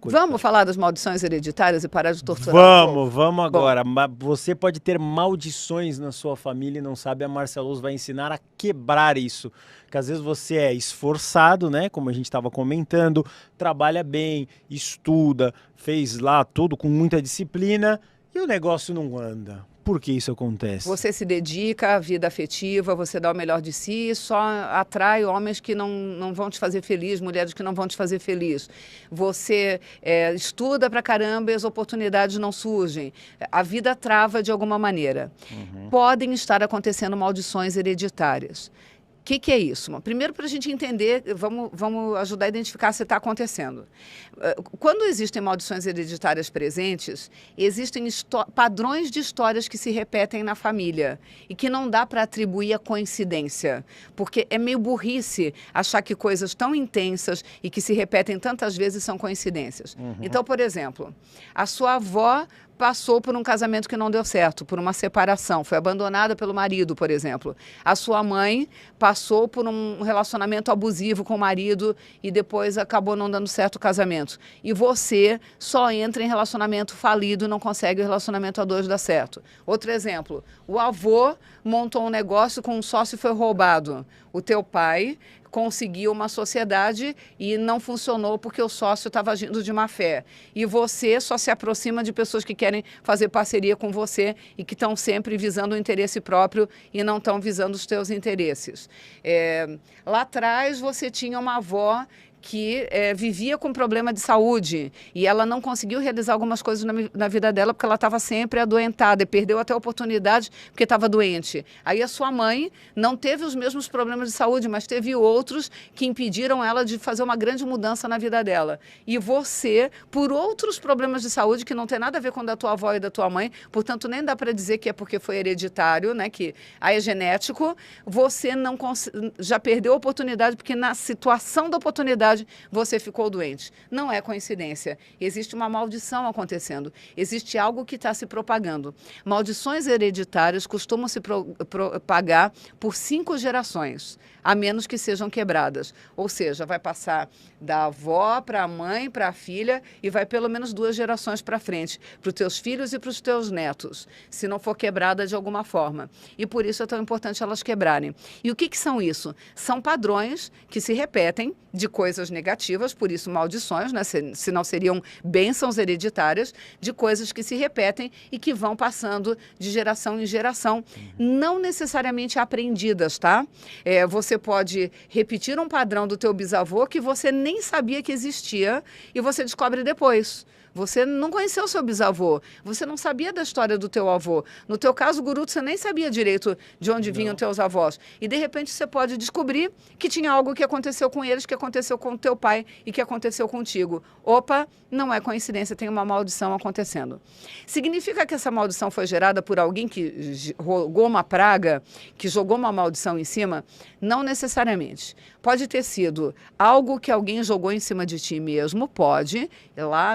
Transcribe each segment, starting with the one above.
Vamos falar das maldições hereditárias e parar de torturar o povo? Vamos agora. Você pode ter maldições na sua família e não sabe, a Márcia Luz vai ensinar a quebrar isso. Que às vezes você é esforçado, né? Como a gente estava comentando, trabalha bem, estuda, fez lá tudo com muita disciplina e o negócio não anda. Por que isso acontece? Você se dedica à vida afetiva, você dá o melhor de si, só atrai homens que não vão te fazer feliz, mulheres que não vão te fazer feliz. Você estuda pra caramba e as oportunidades não surgem. A vida trava de alguma maneira. Podem estar acontecendo maldições hereditárias. O que é isso? Primeiro, para a gente entender, vamos ajudar a identificar se está acontecendo. Quando existem maldições hereditárias presentes, existem padrões de histórias que se repetem na família e que não dá para atribuir a coincidência, porque é meio burrice achar que coisas tão intensas e que se repetem tantas vezes são coincidências. Então, por exemplo, a sua avó passou por um casamento que não deu certo, por uma separação, foi abandonada pelo marido, por exemplo. A sua mãe passou por um relacionamento abusivo com o marido e depois acabou não dando certo o casamento. E você só entra em relacionamento falido e não consegue o relacionamento a dois dar certo. Outro exemplo, o avô montou um negócio com um sócio e foi roubado. O teu pai conseguiu uma sociedade e não funcionou porque o sócio estava agindo de má fé. E você só se aproxima de pessoas que querem fazer parceria com você e que estão sempre visando o interesse próprio e não estão visando os teus interesses. Lá atrás você tinha uma avó que vivia com problema de saúde e ela não conseguiu realizar algumas coisas na vida dela porque ela estava sempre adoentada e perdeu até a oportunidade porque estava doente. Aí a sua mãe não teve os mesmos problemas de saúde, mas teve outros que impediram ela de fazer uma grande mudança na vida dela. E você, por outros problemas de saúde que não tem nada a ver com o da tua avó e da tua mãe, portanto nem dá para dizer que é porque foi hereditário, né, que aí é genético, você não já perdeu a oportunidade porque na situação da oportunidade você ficou doente. Não é coincidência. Existe uma maldição acontecendo. Existe algo que está se propagando. Maldições hereditárias costumam se propagar por 5 gerações, a menos que sejam quebradas. Ou seja, vai passar da avó para a mãe, para a filha e vai pelo menos 2 gerações para frente, para os teus filhos e para os teus netos, se não for quebrada de alguma forma. E por isso é tão importante elas quebrarem. E o que são isso? São padrões que se repetem de coisas negativas, por isso maldições, né? Senão seriam bênçãos hereditárias, de coisas que se repetem e que vão passando de geração em geração, não necessariamente aprendidas, tá? Você pode repetir um padrão do teu bisavô que você nem sabia que existia e você descobre depois. Você não conheceu o seu bisavô, você não sabia da história do teu avô. No teu caso, Guruto, você nem sabia direito de onde vinham teus avós. E, de repente, você pode descobrir que tinha algo que aconteceu com eles, que aconteceu com o teu pai e que aconteceu contigo. Opa, não é coincidência, tem uma maldição acontecendo. Significa que essa maldição foi gerada por alguém que rogou uma praga, que jogou uma maldição em cima? Não necessariamente. Pode ter sido algo que alguém jogou em cima de ti mesmo, pode, lá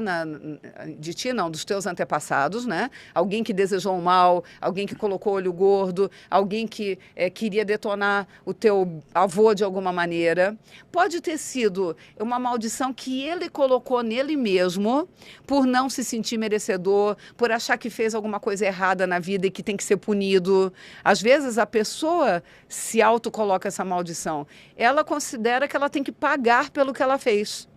de ti não, dos teus antepassados, né? Alguém que desejou o mal, alguém que colocou olho gordo, alguém que queria detonar o teu avô de alguma maneira. Pode ter sido uma maldição que ele colocou nele mesmo, por não se sentir merecedor, por achar que fez alguma coisa errada na vida e que tem que ser punido. Às vezes a pessoa se autocoloca essa maldição. Ela considera que ela tem que pagar pelo que ela fez.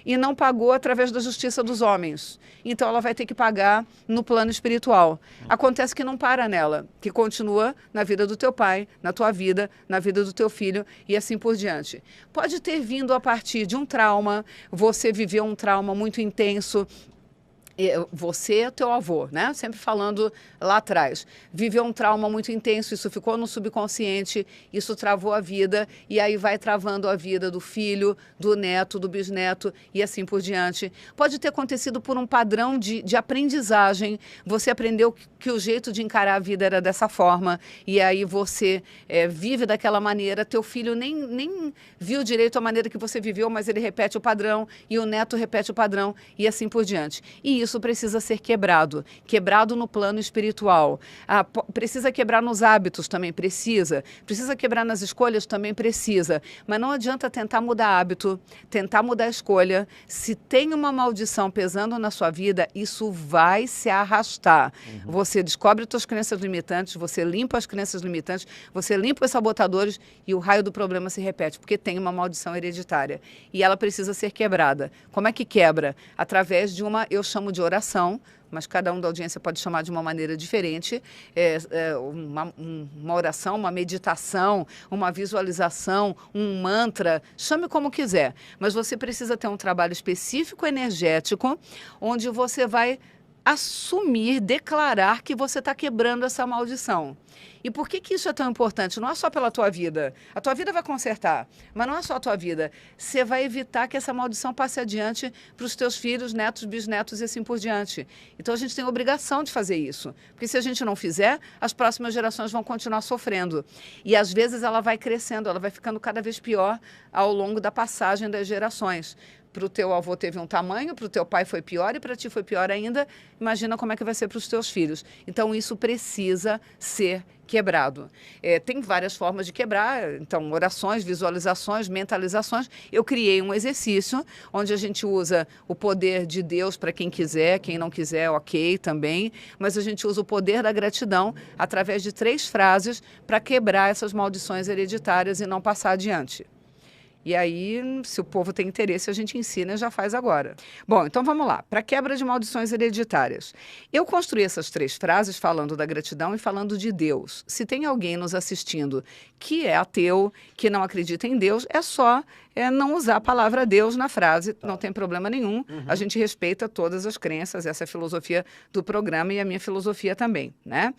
E não pagou através da justiça dos homens. Então ela vai ter que pagar no plano espiritual. Acontece que não para nela, que continua na vida do teu pai, na tua vida, na vida do teu filho e assim por diante. Pode ter vindo a partir de um trauma, você viveu um trauma muito intenso. Você é teu avô, né? Sempre falando lá atrás. Viveu um trauma muito intenso, isso ficou no subconsciente, isso travou a vida, e aí vai travando a vida do filho, do neto, do bisneto, e assim por diante. Pode ter acontecido por um padrão de aprendizagem, você aprendeu que o jeito de encarar a vida era dessa forma, e aí você vive daquela maneira, teu filho nem viu direito a maneira que você viveu, mas ele repete o padrão, e o neto repete o padrão, e assim por diante. E isso precisa ser quebrado. Quebrado no plano espiritual. Precisa quebrar nos hábitos também, precisa. Precisa quebrar nas escolhas também, precisa. Mas não adianta tentar mudar hábito, tentar mudar escolha. Se tem uma maldição pesando na sua vida, isso vai se arrastar. Você descobre suas crenças limitantes, você limpa as crenças limitantes, você limpa os sabotadores e o raio do problema se repete, porque tem uma maldição hereditária. E ela precisa ser quebrada. Como é que quebra? Através de eu chamo de oração, mas cada um da audiência pode chamar de uma maneira diferente, uma oração, uma meditação, uma visualização, um mantra, chame como quiser. Mas você precisa ter um trabalho específico energético, onde você vai assumir, declarar que você está quebrando essa maldição. E por que isso é tão importante? Não é só pela tua vida. A tua vida vai consertar, mas não é só a tua vida. Você vai evitar que essa maldição passe adiante para os teus filhos, netos, bisnetos e assim por diante. Então a gente tem a obrigação de fazer isso. Porque se a gente não fizer, as próximas gerações vão continuar sofrendo. E às vezes ela vai crescendo, ela vai ficando cada vez pior ao longo da passagem das gerações. Para o teu avô teve um tamanho, para o teu pai foi pior e para ti foi pior ainda. Imagina como é que vai ser para os teus filhos. Então, isso precisa ser quebrado. Tem várias formas de quebrar, então, orações, visualizações, mentalizações. Eu criei um exercício onde a gente usa o poder de Deus para quem quiser, quem não quiser, ok, também. Mas a gente usa o poder da gratidão através de 3 frases para quebrar essas maldições hereditárias e não passar adiante. E aí, se o povo tem interesse, a gente ensina e já faz agora. Bom, então vamos lá. Para quebra de maldições hereditárias. Eu construí essas 3 frases falando da gratidão e falando de Deus. Se tem alguém nos assistindo que é ateu, que não acredita em Deus, é só não usar a palavra Deus na frase, não tem problema nenhum. A gente respeita todas as crenças, essa é a filosofia do programa e a minha filosofia também, né?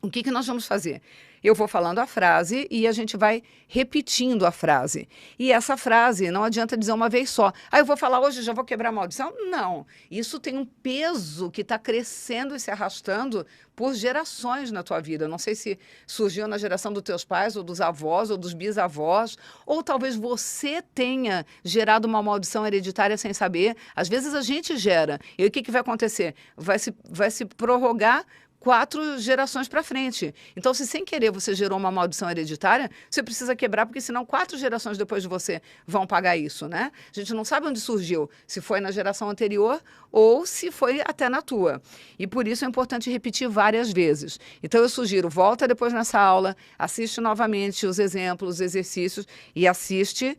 O que nós vamos fazer? Eu vou falando a frase e a gente vai repetindo a frase. E essa frase não adianta dizer uma vez só. Eu vou falar hoje, já vou quebrar a maldição? Não. Isso tem um peso que está crescendo e se arrastando por gerações na tua vida. Eu não sei se surgiu na geração dos teus pais, ou dos avós, ou dos bisavós, ou talvez você tenha gerado uma maldição hereditária sem saber. Às vezes a gente gera. E o que vai acontecer? Vai se prorrogar 4 gerações para frente. Então, se sem querer você gerou uma maldição hereditária, você precisa quebrar, porque senão 4 gerações depois de você vão pagar isso, né? A gente não sabe onde surgiu, se foi na geração anterior ou se foi até na tua. E por isso é importante repetir várias vezes. Então, eu sugiro, volta depois nessa aula, assiste novamente os exemplos, os exercícios e assiste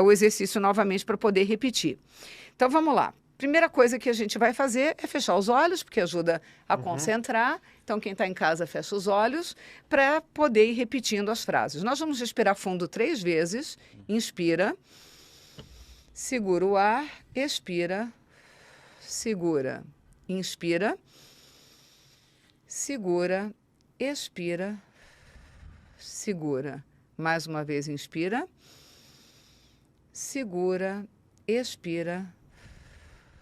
o exercício novamente para poder repetir. Então, vamos lá. Primeira coisa que a gente vai fazer é fechar os olhos, porque ajuda a concentrar. Então, quem está em casa, fecha os olhos para poder ir repetindo as frases. Nós vamos respirar fundo 3 vezes. Inspira. Segura o ar. Expira. Segura. Inspira. Segura. Expira. Segura. Mais uma vez, inspira. Segura. Expira.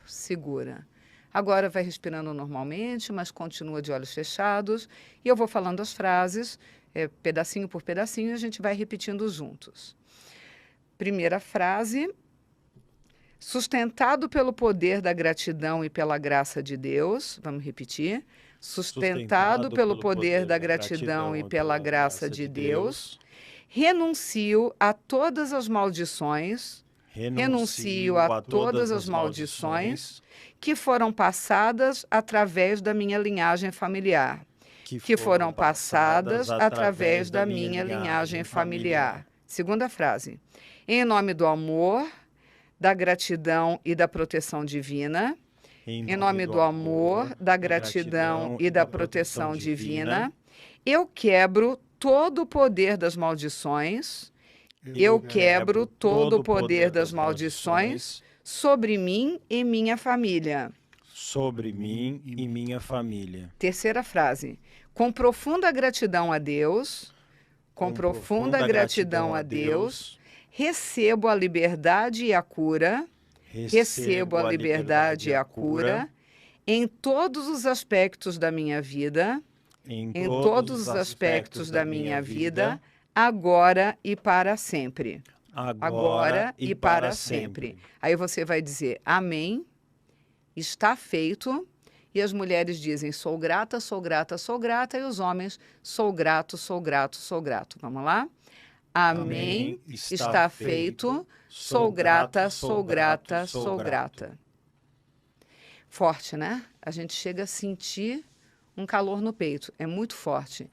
Segura. Agora vai respirando normalmente, mas continua de olhos fechados. E eu vou falando as frases, pedacinho por pedacinho, e a gente vai repetindo juntos. Primeira frase. Sustentado pelo poder da gratidão e pela graça de Deus. Vamos repetir. Sustentado pelo poder da gratidão e pela graça de Deus. Renuncio a todas as maldições. Renuncio a todas as maldições que foram passadas através da minha linhagem familiar. Que foram passadas através da minha linhagem familiar. Segunda frase. Em nome do amor, da gratidão e da proteção divina. Em nome do amor, da gratidão e da proteção divina, eu quebro todo o poder das maldições. Eu quebro todo o poder das maldições sobre mim e minha família. Sobre mim e minha família. Terceira frase. Com profunda gratidão a Deus, com profunda gratidão a Deus, recebo a liberdade e a cura, recebo a liberdade e a cura em todos os aspectos da minha vida, em todos os aspectos da minha vida, agora e para sempre. Agora e para sempre. Aí você vai dizer amém, está feito. E as mulheres dizem, sou grata, sou grata, sou grata. E os homens, sou grato, sou grato, sou grato. Vamos lá? Amém. Está feito. Sou grata, sou grata, sou grata. Forte, né? A gente chega a sentir um calor no peito. É muito forte.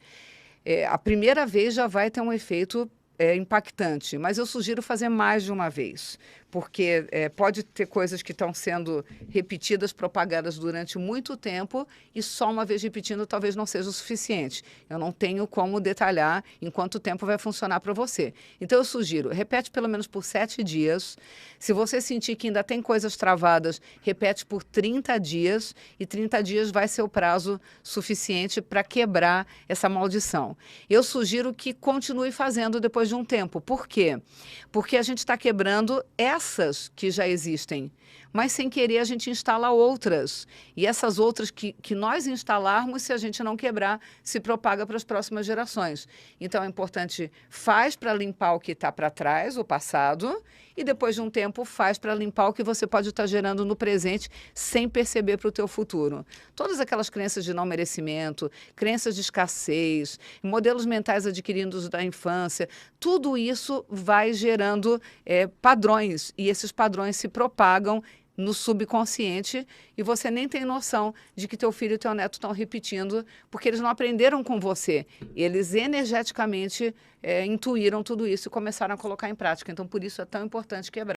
A primeira vez já vai ter um efeito impactante, mas eu sugiro fazer mais de uma vez, porque pode ter coisas que estão sendo repetidas, propagadas durante muito tempo e só uma vez repetindo talvez não seja o suficiente. Eu não tenho como detalhar em quanto tempo vai funcionar para você. Então eu sugiro, repete pelo menos por 7 dias. Se você sentir que ainda tem coisas travadas, repete por 30 dias e 30 dias vai ser o prazo suficiente para quebrar essa maldição. Eu sugiro que continue fazendo depois de um tempo. Por quê? Porque a gente está quebrando essas que já existem, mas sem querer a gente instala outras. E essas outras que nós instalarmos, se a gente não quebrar, se propaga para as próximas gerações. Então é importante, faz para limpar o que está para trás, o passado, e depois de um tempo faz para limpar o que você pode estar gerando no presente sem perceber para o teu futuro. Todas aquelas crenças de não merecimento, crenças de escassez, modelos mentais adquiridos da infância, tudo isso vai gerando padrões, e esses padrões se propagam no subconsciente e você nem tem noção de que teu filho e teu neto estão repetindo, porque eles não aprenderam com você. Eles energeticamente intuíram tudo isso e começaram a colocar em prática. Então, por isso é tão importante quebrar.